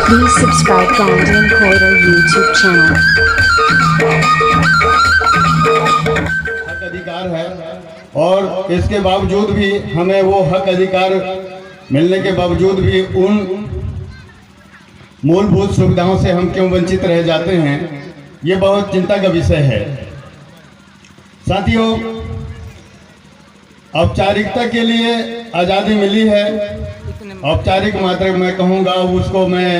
Please subscribe Gondian Porter YouTube channel. हक अधिकार है और इसके बावजूद भी हमें वो हक अधिकार मिलने के बावजूद भी उन मूलभूत सुविधाओं से हम क्यों वंचित रह जाते हैं, ये बहुत चिंता का विषय है। साथियों, औपचारिकता के लिए आज़ादी मिली है, औपचारिक मात्र मैं कहूँगा, उसको मैं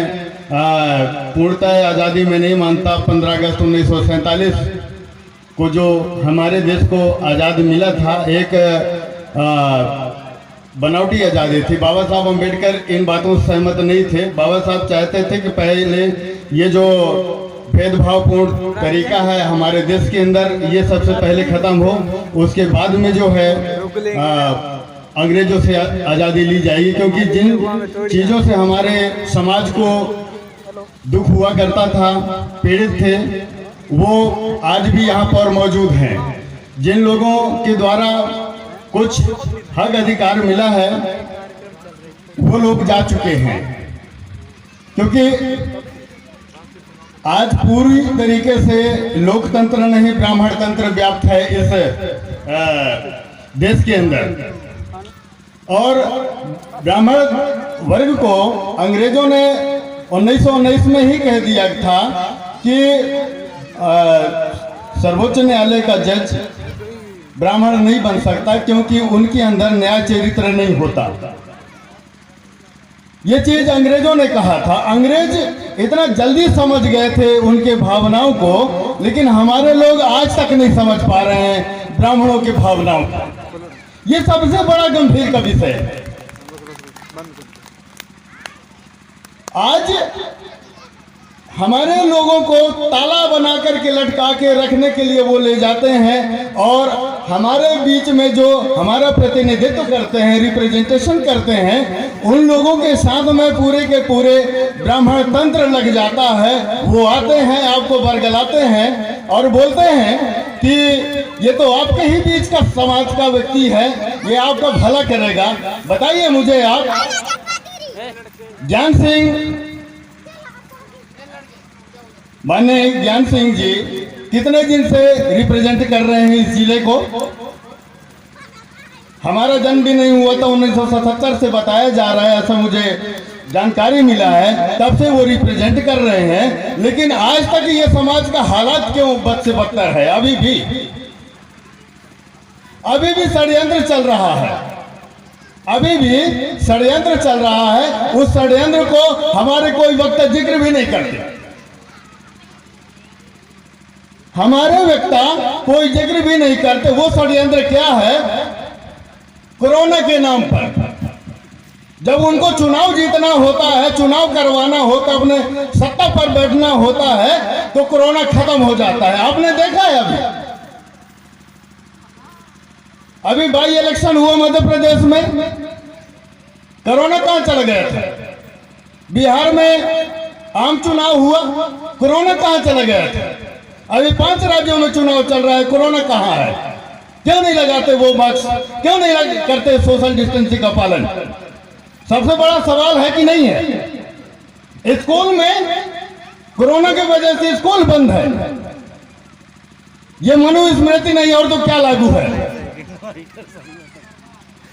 पूर्णतः आज़ादी में नहीं मानता। 15 अगस्त 1947 को जो हमारे देश को आज़ादी मिला था, एक बनावटी आज़ादी थी। बाबा साहब अम्बेडकर इन बातों से सहमत नहीं थे। बाबा साहब चाहते थे कि पहले ये जो भेदभावपूर्ण तरीका है हमारे देश के अंदर, ये सबसे पहले ख़त्म हो, उसके बाद में जो है अंग्रेजों से आज़ादी ली जाएगी। क्योंकि जिन चीज़ों से हमारे समाज को दुख हुआ करता था, पीड़ित थे, वो आज भी यहाँ पर मौजूद हैं। जिन लोगों के द्वारा कुछ हक अधिकार मिला है, वो लोग जा चुके हैं। क्योंकि आज पूरी तरीके से लोकतंत्र नहीं, ब्राह्मण तंत्र व्याप्त है इस देश के अंदर। और ब्राह्मण वर्ग को अंग्रेजों ने 1919 में ही कह दिया था कि सर्वोच्च न्यायालय का जज ब्राह्मण नहीं बन सकता, क्योंकि उनके अंदर न्याय चरित्र नहीं होता। ये चीज अंग्रेजों ने कहा था। अंग्रेज इतना जल्दी समझ गए थे उनके भावनाओं को, लेकिन हमारे लोग आज तक नहीं समझ पा रहे हैं ब्राह्मणों की भावनाओं को। ये सबसे बड़ा गंभीर का विषय है। आज हमारे लोगों को ताला बना करके लटका के रखने के लिए वो ले जाते हैं, और हमारे बीच में जो हमारा प्रतिनिधित्व करते हैं, रिप्रेजेंटेशन करते हैं, उन लोगों के साथ में पूरे के पूरे ब्राह्मण तंत्र लग जाता है। वो आते हैं, आपको बरगलाते हैं और बोलते हैं कि ये तो आपके ही बीच का समाज का व्यक्ति है, ये आपका भला करेगा। बताइए मुझे आप, ज्ञान सिंह, माननीय ज्ञान सिंह जी कितने दिन से रिप्रेजेंट कर रहे हैं इस जिले को? हमारा जन्म भी नहीं हुआ था, 1977 से बताया जा रहा है, ऐसा मुझे जानकारी मिला है। तब से वो रिप्रेजेंट कर रहे हैं, लेकिन आज तक ये समाज का हालात क्यों बद से बदतर है? अभी भी षड्यंत्र चल रहा है, अभी भी षड्यंत्र चल रहा है। उस षड्यंत्र को हमारे कोई वक्ता जिक्र भी नहीं करते, हमारे वक्ता कोई जिक्र भी नहीं करते। वो षड्यंत्र क्या है? कोरोना के नाम पर जब उनको चुनाव जीतना होता है, चुनाव करवाना होता है, अपने सत्ता पर बैठना होता है, तो कोरोना खत्म हो जाता है। आपने देखा है अभी बाई इलेक्शन हुआ मध्य प्रदेश में, कोरोना कहां चल गया था? बिहार में आम चुनाव हुआ, कोरोना कहां चला गया था? अभी 5 राज्यों में चुनाव चल रहा है, कोरोना कहां है? क्यों नहीं लगाते वो मास्क? क्यों नहीं करते सोशल डिस्टेंसिंग का पालन? सबसे बड़ा सवाल है कि नहीं है? स्कूल में कोरोना की वजह से स्कूल बंद है, ये मनुस्मृति नहीं और तो क्या लागू है?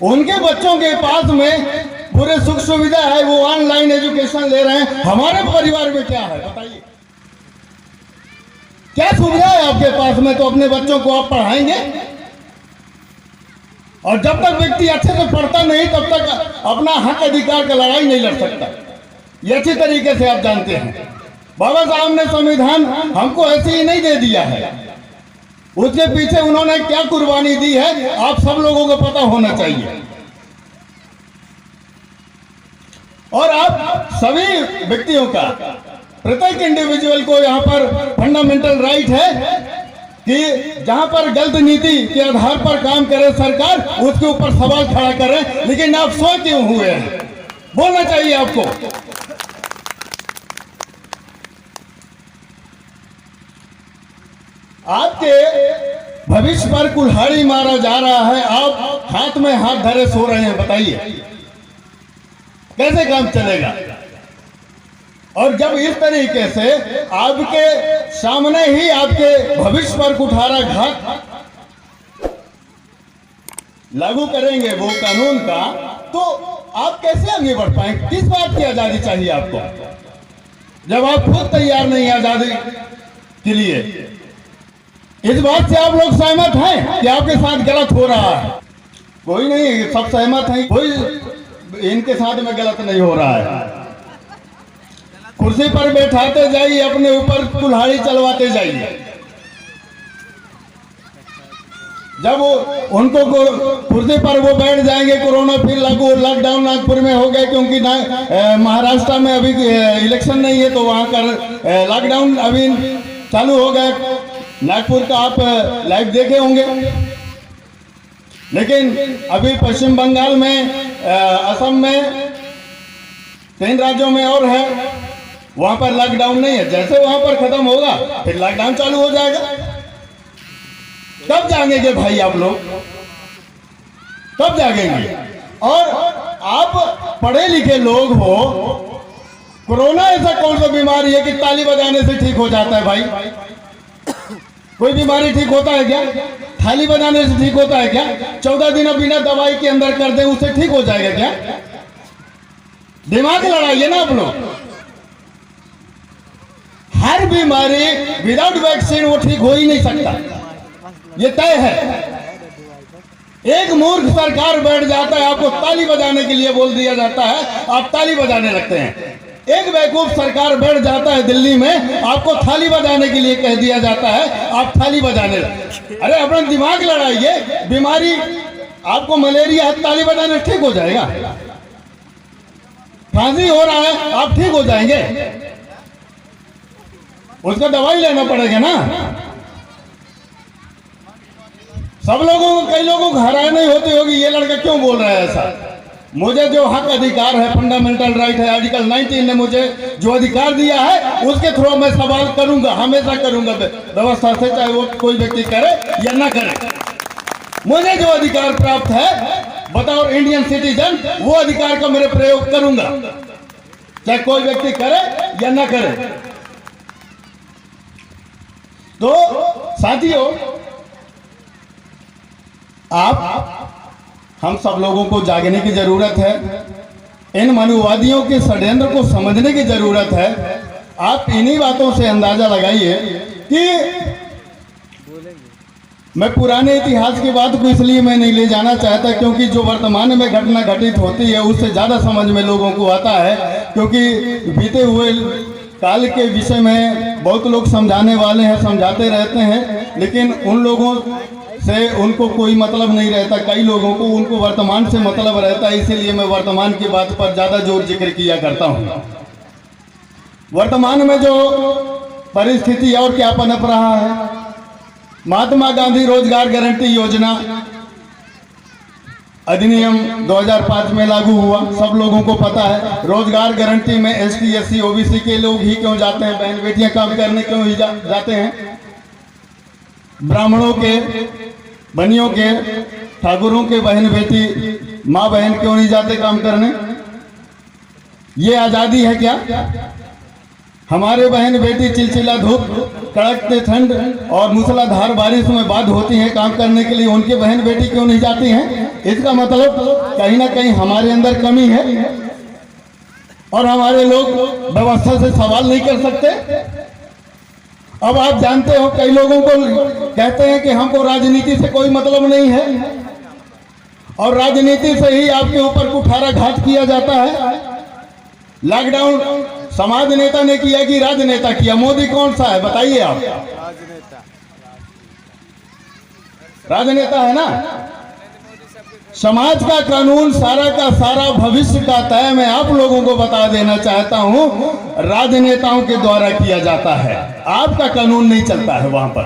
उनके बच्चों के पास में पूरे सुख सुविधा है, वो ऑनलाइन एजुकेशन ले रहे हैं। हमारे परिवार में क्या है बताइए? क्या सुविधा है आपके पास में? तो अपने बच्चों को आप पढ़ाएंगे? और जब तक व्यक्ति अच्छे से पढ़ता नहीं, तब तक अपना हक अधिकार का लड़ाई नहीं लड़ सकता। ये अच्छी तरीके से आप जानते हैं। बाबा साहब ने संविधान हमको ऐसे ही नहीं दे दिया है, उसके पीछे उन्होंने क्या कुर्बानी दी है, आप सब लोगों को पता होना चाहिए। और आप सभी व्यक्तियों का, प्रत्येक इंडिविजुअल को यहाँ पर फंडामेंटल राइट है कि जहाँ पर गलत नीति के आधार पर काम करे सरकार, उसके ऊपर सवाल खड़ा करे। लेकिन आप सो क्यों हुए हैं? बोलना चाहिए आपको। आपके भविष्य पर कुल्हाड़ी मारा जा रहा है, आप हाथ में हाथ धरे सो रहे हैं। बताइए कैसे काम चलेगा? और जब इस तरीके से आपके सामने ही आपके भविष्य पर कुठारा घात लागू करेंगे वो कानून का, तो आप कैसे आगे बढ़ पाएंगे? किस बात की आजादी चाहिए आपको, जब आप खुद तैयार नहीं आजादी के लिए? इस बात से आप लोग सहमत हैं कि आपके साथ गलत हो रहा है? कोई नहीं, सब सहमत हैं, कोई इनके साथ में गलत नहीं हो रहा है। कुर्सी पर बैठाते जाइए, अपने ऊपर कुल्हाड़ी चलवाते जाइए। जब उनको कुर्सी पर वो बैठ जाएंगे, कोरोना फिर लागू, लॉकडाउन नागपुर में हो गए क्योंकि महाराष्ट्र में अभी इलेक्शन नहीं है, तो वहां का लॉकडाउन अभी चालू हो गया। नागपुर का आप लाइव देखे होंगे। लेकिन अभी पश्चिम बंगाल में, असम में, 3 राज्यों में और है, वहां पर लॉकडाउन नहीं है। जैसे वहां पर खत्म होगा फिर लॉकडाउन चालू हो जाएगा। कब जागेंगे भाई आप लोग? कब जागेंगे? और आप पढ़े लिखे लोग हो, कोरोना ऐसा कौन सा बीमारी है कि ताली बजाने से ठीक हो जाता है भाई? कोई बीमारी ठीक होता है क्या? थाली बजाने से ठीक होता है क्या? 14 दिन बिना दवाई के अंदर कर दें, उससे ठीक हो जाएगा क्या? दिमाग लड़ाइए ना आप लोग। हर बीमारी विदाउट वैक्सीन वो ठीक हो ही नहीं सकता, ये तय है। एक मूर्ख सरकार बैठ जाता है, आपको ताली बजाने के लिए बोल दिया जाता है, आप ताली बजाने लगते हैं। एक बेवकूफ सरकार बैठ जाता है दिल्ली में, आपको थाली बजाने के लिए कह दिया जाता है, आप थाली बजाने लगते। अरे अपना दिमाग लड़ाइए। बीमारी आपको मलेरिया है, ताली बजाने ठीक हो जाएगा? खांसी हो रहा है, आप ठीक हो जाएंगे? उसका दवाई लेना पड़ेगा ना। सब लोगों को, कई लोगों को हैरान नहीं होती होगी ये लड़का क्यों बोल रहा है ऐसा। मुझे जो हक अधिकार है, फंडामेंटल राइट है, आर्टिकल 19 ने मुझे जो अधिकार दिया है, उसके थ्रू मैं सवाल करूंगा, हमेशा करूंगा व्यवस्था से, चाहे वो कोई व्यक्ति करे या ना करे। मुझे जो अधिकार प्राप्त है बतौर इंडियन सिटीजन, वो अधिकार का मेरे प्रयोग करूंगा, चाहे कोई व्यक्ति करे या ना करे। तो साथियों, हम सब लोगों को जागने की जरूरत है। इन मनुवादियों के षड्यंत्र को समझने की जरूरत है। आप इन्हीं बातों से अंदाजा लगाइए कि मैं पुराने इतिहास की बात को इसलिए मैं नहीं ले जाना चाहता, क्योंकि जो वर्तमान में घटना घटित होती है उससे ज़्यादा समझ में लोगों को आता है। क्योंकि बीते हुए काल के विषय में बहुत लोग समझाने वाले हैं, समझाते रहते हैं, लेकिन उन लोगों से उनको कोई मतलब नहीं रहता। कई लोगों को उनको वर्तमान से मतलब रहता है, इसीलिए मैं वर्तमान की बात पर ज़्यादा जोर जिक्र किया करता हूँ। वर्तमान में जो परिस्थिति और क्या पनप रहा है, महात्मा गांधी रोजगार गारंटी योजना अधिनियम 2005 में लागू हुआ, सब लोगों को पता है। रोजगार गारंटी में ST SC OBC के लोग ही क्यों जाते हैं, बहन बेटियां काम करने क्यों ही जाते हैं? ब्राह्मणों के, बनियों के, ठाकुरों के बहन बेटी, माँ बहन क्यों नहीं जाते काम करने? ये आजादी है क्या? हमारे बहन बेटी चिलचिला धूप, कड़कते ठंड और मूसलाधार बारिश में बाध्य होती हैं काम करने के लिए, उनके बहन बेटी क्यों नहीं जाती हैं? इसका मतलब कहीं ना कहीं हमारे अंदर कमी है और हमारे लोग व्यवस्था से सवाल नहीं कर सकते। अब आप जानते हो, कई लोगों को कहते हैं कि हमको राजनीति से कोई मतलब नहीं है, और राजनीति से ही आपके ऊपर कुठाराघात किया जाता है। लॉकडाउन समाज नेता ने किया कि राजनेता किया? मोदी कौन सा है बताइए आप? राजनेता है ना। समाज का कानून सारा का सारा भविष्य का तय मैं आप लोगों को बता देना चाहता हूं, राजनेताओं के द्वारा किया जाता है। आपका कानून नहीं चलता है वहां पर।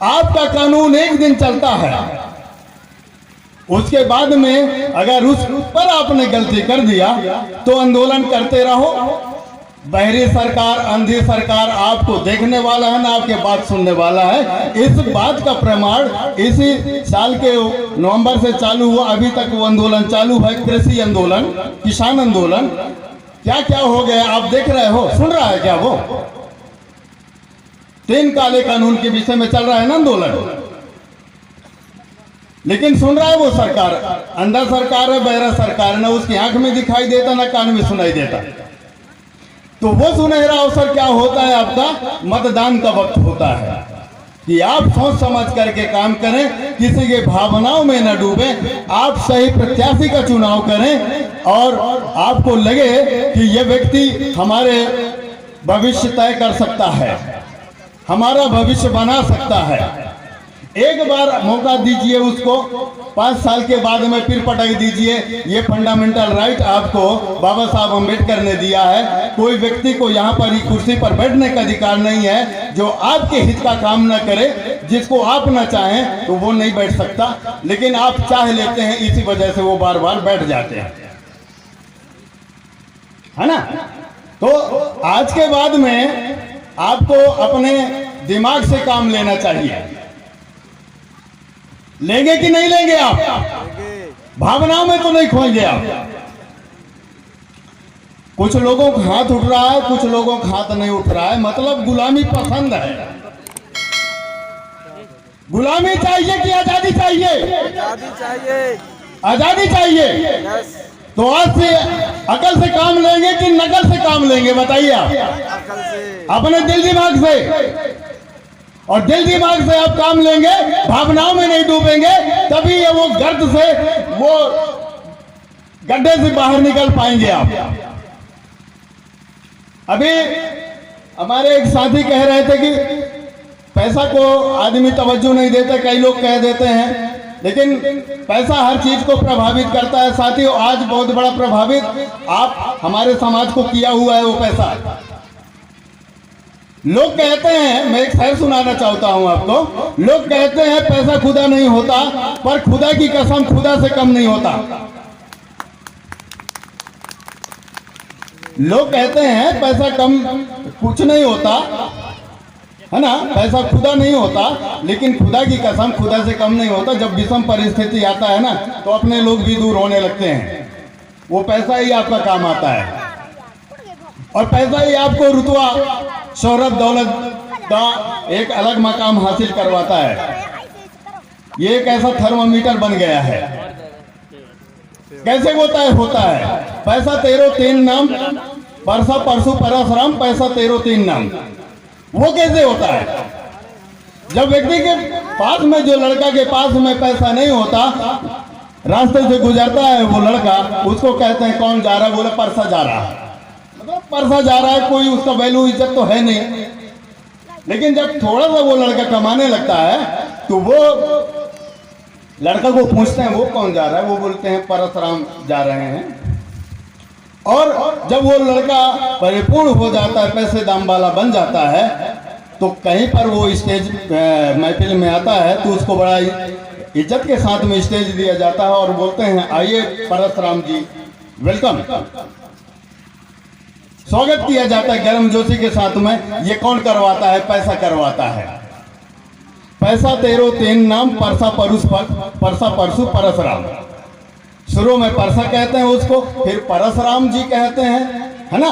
आपका कानून एक दिन चलता है, उसके बाद में अगर उस पर आपने गलती कर दिया तो आंदोलन करते रहो। बहरी सरकार, अंधी सरकार आपको देखने वाला है ना, आपके बात सुनने वाला है। इस बात का प्रमाण इसी साल के नवंबर से चालू हुआ, अभी तक वो आंदोलन चालू है। कृषि आंदोलन, किसान आंदोलन, क्या क्या हो गया आप देख रहे हो, सुन रहा है क्या वो? 3 काले कानून के विषय में चल रहा है ना आंदोलन, लेकिन सुन रहा है वो सरकार? अंधा सरकार है, बहरा सरकार है, ना उसकी आंख में दिखाई देता ना कान में सुनाई देता। तो वो सुनहरा अवसर क्या होता है आपका? मतदान का वक्त होता है कि आप सोच समझ करके काम करें, किसी के भावनाओं में न डूबे, आप सही प्रत्याशी का चुनाव करें और आपको लगे कि ये व्यक्ति हमारे भविष्य तय कर सकता है, हमारा भविष्य बना सकता है। एक बार मौका दीजिए उसको, 5 साल के बाद में फिर पटक दीजिए। ये फंडामेंटल राइट आपको बाबा साहब अम्बेडकर ने दिया है। कोई व्यक्ति को यहाँ पर ही कुर्सी पर बैठने का अधिकार नहीं है जो आपके हित का काम न करे। जिसको आप न चाहें तो वो नहीं बैठ सकता, लेकिन आप चाह लेते हैं, इसी वजह से वो बार बार बैठ जाते हैं, है ना? तो आज के बाद में आपको अपने दिमाग से काम लेना चाहिए। लेंगे कि नहीं लेंगे आप? भावनाओं में तो नहीं खोएंगे आप। कुछ लोगों का हाथ उठ रहा है, कुछ लोगों का हाथ नहीं उठ रहा है, मतलब गुलामी पसंद है। गुलामी चाहिए कि आजादी चाहिए? आजादी चाहिए। आजादी चाहिए। तो आज से अकल से काम लेंगे कि नकल से काम लेंगे, बताइए आप? अकल से, अपने दिल दिमाग से। और दिल दिमाग से आप काम लेंगे, भावनाओं में नहीं डूबेंगे, तभी ये वो गर्त से, वो गड्ढे से बाहर निकल पाएंगे आप। अभी हमारे एक साथी कह रहे थे कि पैसा को आदमी तवज्जो नहीं देता, कई लोग कह देते हैं, लेकिन पैसा हर चीज को प्रभावित करता है। साथियों, आज बहुत बड़ा प्रभावित आप हमारे समाज को किया हुआ है वो पैसा। लोग कहते हैं, मैं एक शेर सुनाना चाहता हूं आपको। लोग कहते हैं पैसा खुदा नहीं होता, पर खुदा की कसम खुदा से कम नहीं होता। लोग कहते हैं पैसा कम कुछ नहीं होता, है ना? पैसा खुदा नहीं होता, लेकिन खुदा की कसम खुदा से कम नहीं होता। जब विषम परिस्थिति आता है ना, तो अपने लोग भी दूर होने लगते हैं। वो पैसा ही आपका काम आता है, और पैसा ही आपको रुतबा, शोहरत, दौलत का एक अलग मकाम हासिल करवाता है। ये एक ऐसा थर्मामीटर बन गया है। कैसे वो तय होता है? पैसा तेरो 3 नाम, परसा परसु परसराम, पैसा तेरो 3 नाम। वो कैसे होता है? जब व्यक्ति के पास में, जो लड़का के पास में पैसा नहीं होता, रास्ते से गुजरता है वो लड़का, उसको कहते हैं कौन जा रहा है? बोला परसा जा रहा है। मतलब परसा जा रहा है, कोई उसका वैल्यू इज्जत तो है नहीं। लेकिन जब थोड़ा सा वो लड़का कमाने लगता है, तो वो लड़का को पूछते हैं वो कौन जा रहा है? वो बोलते हैं परसराम जा रहे हैं। और जब वो लड़का परिपूर्ण हो जाता है, पैसे दाम वाला बन जाता है, तो कहीं पर वो स्टेज महफिल में आता है, तो उसको बड़ा इज्जत के साथ में स्टेज दिया जाता है और बोलते हैं आइए परसराम जी, वेलकम, स्वागत किया जाता है गर्मजोशी के साथ में। ये कौन करवाता है? पैसा करवाता है। पैसा तेरो 3 नाम, परसा परसु परसराम। शुरू में परसा कहते हैं उसको, फिर परसराम जी कहते हैं, है ना?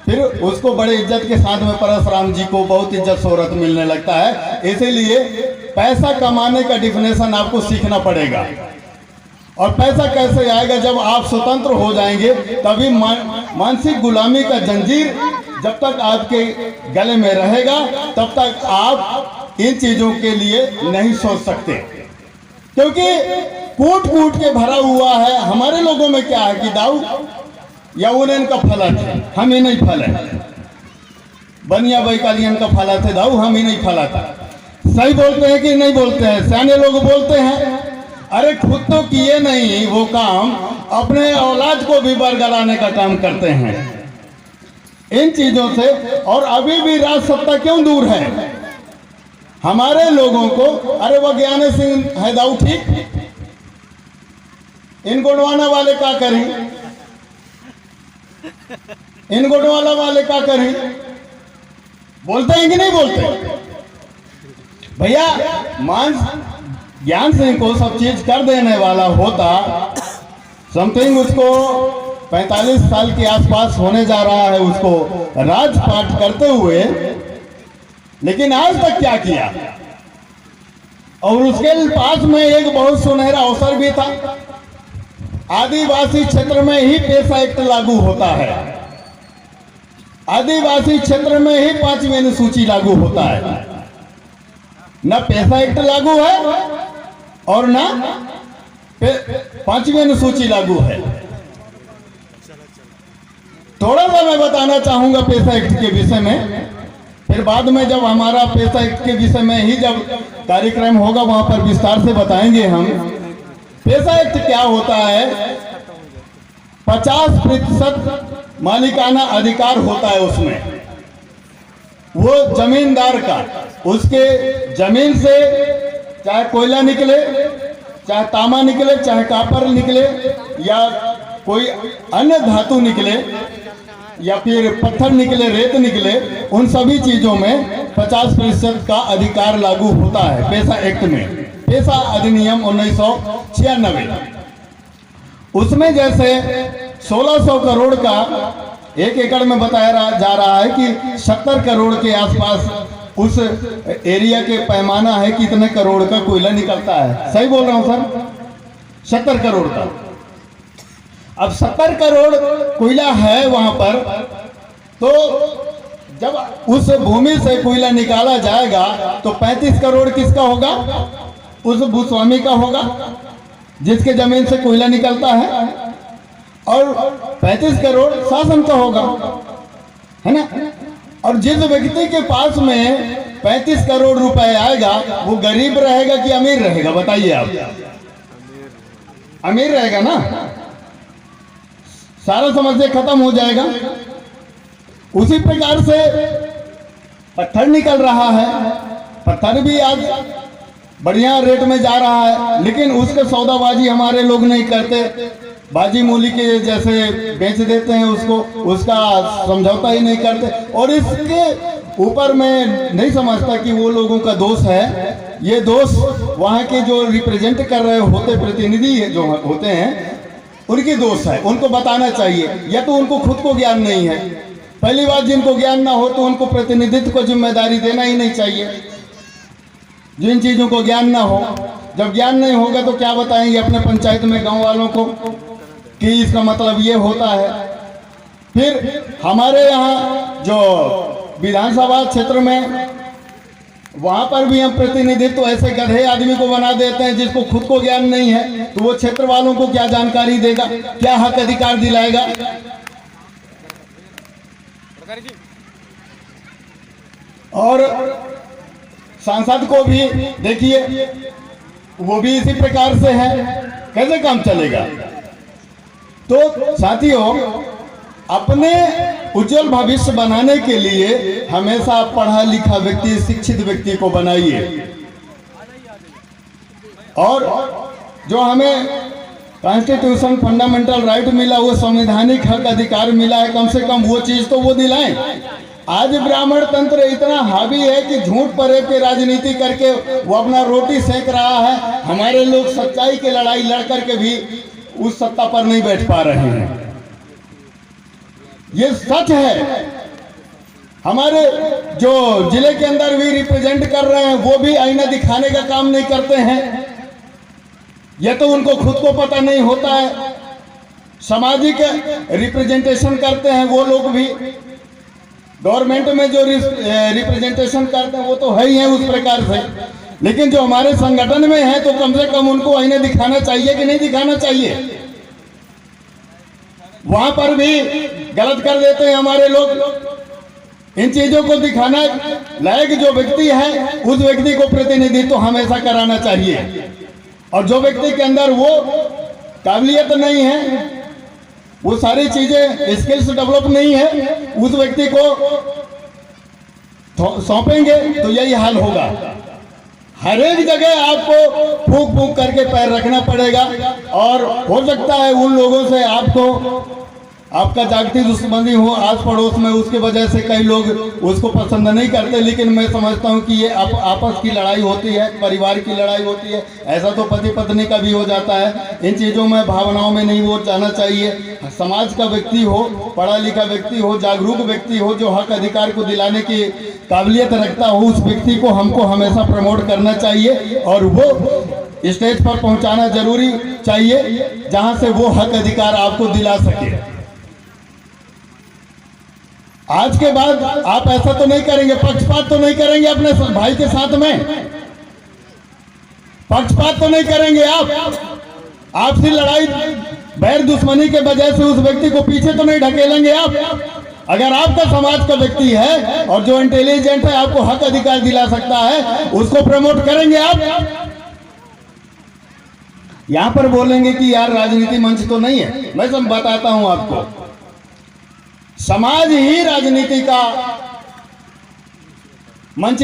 फिर उसको बड़े इज्जत के साथ में परसराम जी को बहुत इज्जत शोहरत मिलने लगता है। इसीलिए पैसा कमाने का डिफिनेशन आपको सीखना पड़ेगा। और पैसा कैसे आएगा? जब आप स्वतंत्र हो जाएंगे, तभी मानसिक गुलामी का जंजीर जब तक आपके गले में रहेगा, तब तक आप इन चीजों के लिए नहीं सोच सकते, क्योंकि कूट कूट के भरा हुआ है। हमारे लोगों में क्या है कि दाऊ या उन्हें का फला थे, हम ही नहीं फले, बनिया बैकालियन का फला थे दाऊ, हम ही नहीं फला था। सही बोलते हैं कि नहीं बोलते हैं? सियाने लोग बोलते हैं, अरे खुद तो किए नहीं वो काम, अपने औलाद को भी बरगलाने का काम करते हैं इन चीजों से। और अभी भी राज सत्ता क्यों दूर है हमारे लोगों को? अरे वो ज्ञान सिंह है दाऊ, ठीक, इन गोडवाना वाले क्या करें? इन गोडवाला वाले क्या करें? बोलते हैं कि नहीं बोलते? भैया ज्ञान सिंह को सब चीज कर देने वाला होता, समथिंग उसको 45 साल के आसपास होने जा रहा है उसको राजपाट करते हुए, लेकिन आज तक क्या किया। और उसके पास में एक बहुत सुनहरा अवसर भी था। आदिवासी क्षेत्र में ही पेशा एक्ट लागू होता है, आदिवासी क्षेत्र में ही 5वीं अनुसूची लागू होता है। न पेशा एक्ट लागू है और न 5वीं अनुसूची लागू है। थोड़ा सा मैं बताना चाहूंगा पेशा एक्ट के विषय में, फिर बाद में जब हमारा पेशा एक्ट के विषय में ही जब कार्यक्रम होगा वहां पर विस्तार से बताएंगे हम। पेशा एक्ट क्या होता है, 50% मालिकाना अधिकार होता है उसमें। वो जमींदार का, उसके जमीन से चाहे कोयला निकले, चाहे तांबा निकले, चाहे कॉपर निकले, या कोई अन्य धातु निकले, या फिर पत्थर निकले, रेत निकले, उन सभी चीजों में 50% का अधिकार लागू होता है पेशा एक्ट में। पेशा अधिनियम 1996, उसमें जैसे 1600 करोड़ का 1 एकड़ में बताया जा रहा है कि 70 करोड़ के आसपास उस एरिया के पैमाना है कि इतने करोड़ का कोयला निकलता है। सही बोल रहा हूं सर? 70 करोड़ का। अब 70 करोड़ कोयला है वहां पर, तो जब उस भूमि से कोयला निकाला जाएगा तो 35 करोड़ किसका होगा? उस भूस्वामी का होगा जिसके जमीन से कोयला निकलता है, और 35 करोड़ शासन का होगा, है ना। और जिस व्यक्ति के पास में 35 करोड़ रुपए आएगा वो गरीब रहेगा कि अमीर रहेगा? बताइए आप। अमीर रहेगा ना, सारा समस्या खत्म हो जाएगा। उसी प्रकार से पत्थर निकल रहा है, पत्थर भी आज बढ़िया रेट में जा रहा है, लेकिन उसके सौदाबाजी हमारे लोग नहीं करते, बाजी मूली के जैसे बेच देते हैं उसको, उसका समझौता ही नहीं करते। और इसके ऊपर मैं नहीं समझता कि वो लोगों का दोष है, ये दोष वहाँ के जो रिप्रेजेंट कर रहे होते प्रतिनिधि जो होते हैं उनकी दोष है। उनको बताना चाहिए, या तो उनको खुद को ज्ञान नहीं है। पहली बात, जिनको ज्ञान ना हो तो उनको प्रतिनिधित्व को जिम्मेदारी देना ही नहीं चाहिए। जिन चीजों को ज्ञान ना हो, जब ज्ञान नहीं होगा तो क्या बताएंगे अपने पंचायत में गांव वालों को कि इसका मतलब ये होता है। फिर हमारे यहाँ जो विधानसभा क्षेत्र में, वहां पर भी हम प्रतिनिधित्व ऐसे गधे आदमी को बना देते हैं जिसको खुद को ज्ञान नहीं है, तो वो क्षेत्र वालों को क्या जानकारी देगा, क्या हक अधिकार दिलाएगा? और सांसद को भी देखिए, वो भी इसी प्रकार से है, कैसे काम चलेगा? तो साथियों, अपने उज्जवल भविष्य बनाने के लिए हमेशा पढ़ा लिखा व्यक्ति, शिक्षित व्यक्ति को बनाइए। और जो हमें कॉन्स्टिट्यूशन फंडामेंटल राइट मिला, वो संवैधानिक हक अधिकार मिला है, कम से कम वो चीज तो वो दिलाएं। आज ब्राह्मण तंत्र इतना हावी है कि झूठ परे पे राजनीति करके वो अपना रोटी सेक रहा है। हमारे लोग सच्चाई की लड़ाई लड़ करके भी उस सत्ता पर नहीं बैठ पा रहे हैं। ये सच है। हमारे जो जिले के अंदर भी रिप्रेजेंट कर रहे हैं वो भी आईना दिखाने का काम नहीं करते हैं। यह तो उनको खुद को पता नहीं होता है। सामाजिक रिप्रेजेंटेशन करते हैं वो लोग भी, गवर्नमेंट में जो रिप्रेजेंटेशन करते हैं वो तो है ही है उस प्रकार से, लेकिन जो हमारे संगठन में है तो कम से कम उनको आईने दिखाना चाहिए कि नहीं दिखाना चाहिए? वहां पर भी गलत कर देते हैं हमारे लोग। इन चीजों को दिखाना लायक जो व्यक्ति है उस व्यक्ति को प्रतिनिधित्व हमेशा कराना चाहिए, और जो व्यक्ति के अंदर वो काबिलियत नहीं है, वो सारी चीजें स्किल्स डेवलप नहीं है, उस व्यक्ति को सौंपेंगे तो यही हाल होगा। हर एक जगह आपको फूक फूक करके पैर रखना पड़ेगा, और हो सकता है उन लोगों से आपको आपका जागती दुश्मनी हो आस पड़ोस में, उसके वजह से कई लोग उसको पसंद नहीं करते, लेकिन मैं समझता हूँ कि ये आपस की लड़ाई होती है, परिवार की लड़ाई होती है। ऐसा तो पति पत्नी का भी हो जाता है। इन चीज़ों में, भावनाओं में नहीं वो जाना चाहिए। समाज का व्यक्ति हो, पढ़ा लिखा व्यक्ति हो, जागरूक व्यक्ति हो, जो हक अधिकार को दिलाने की काबिलियत रखता हो, उस व्यक्ति को हमको हमेशा प्रमोट करना चाहिए और वो स्टेज पर पहुंचाना जरूरी चाहिए जहां से वो हक अधिकार आपको दिला सके। आज के बाद आप ऐसा तो नहीं करेंगे, पक्षपात तो नहीं करेंगे अपने भाई के साथ में, पक्षपात तो नहीं करेंगे आप, आपसी लड़ाई बैर दुश्मनी के वजह से उस व्यक्ति को पीछे तो नहीं ढकेलेंगे आप। अगर आपका समाज का व्यक्ति है और जो इंटेलिजेंट है, आपको हक अधिकार दिला सकता है, उसको प्रमोट करेंगे आप। यहां पर बोलेंगे कि यार राजनीति मंच तो नहीं है, मैं सब बताता हूं आपको। समाज ही राजनीति का मंच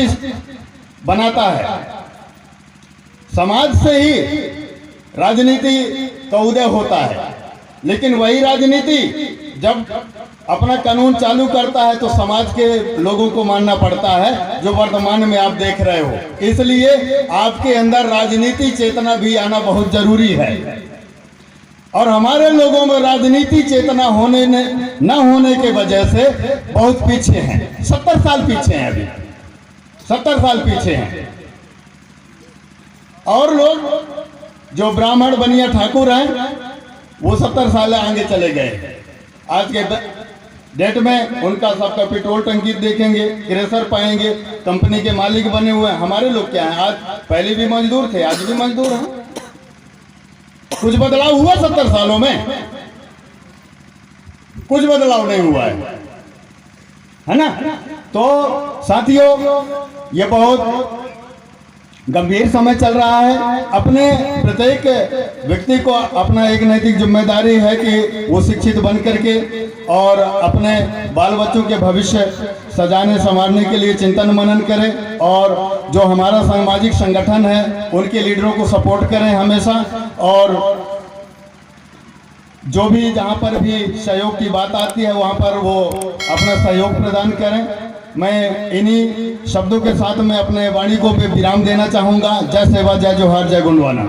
बनाता है, समाज से ही राजनीति का उदय होता है। लेकिन वही राजनीति जब अपना कानून चालू करता है तो समाज के लोगों को मानना पड़ता है, जो वर्तमान में आप देख रहे हो। इसलिए आपके अंदर राजनीति चेतना भी आना बहुत जरूरी है। और हमारे लोगों में राजनीति चेतना न होने के वजह से बहुत पीछे हैं, 70 साल पीछे हैं, अभी 70 साल पीछे हैं। और लोग जो ब्राह्मण बनिया ठाकुर हैं वो 70 साल आगे चले गए। आज के डेट में उनका सबका पेट्रोल टंकी देखेंगे, क्रेशर पाएंगे, कंपनी के मालिक बने हुए हैं। हमारे लोग क्या हैं, आज पहले भी मजदूर थे, आज भी मजदूर हैं। कुछ बदलाव हुआ 70 सालों में? कुछ बदलाव नहीं हुआ है ना। तो साथियों, ये बहुत गंभीर समय चल रहा है। अपने प्रत्येक व्यक्ति को अपना एक नैतिक जिम्मेदारी है कि वो शिक्षित बन करके और अपने बाल बच्चों के भविष्य सजाने संवारने के लिए चिंतन मनन करें, और जो हमारा सामाजिक संगठन है उनके लीडरों को सपोर्ट करें हमेशा, और जो भी जहाँ पर भी सहयोग की बात आती है वहाँ पर वो अपना सहयोग प्रदान करें। मैं इन्हीं शब्दों के साथ में अपने वाणी को विराम देना चाहूँगा। जय सेवा, जय जोहार, जय गुणवाना।